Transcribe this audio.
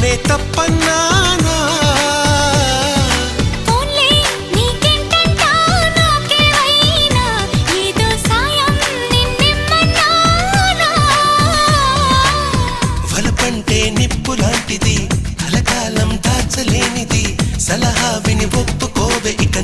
నేనే తప్పన్నానా వలపంటే నిప్పు లాంటిది కలకాలం దాచలేనిది సలహా విని ఒప్పుకోవే ఇక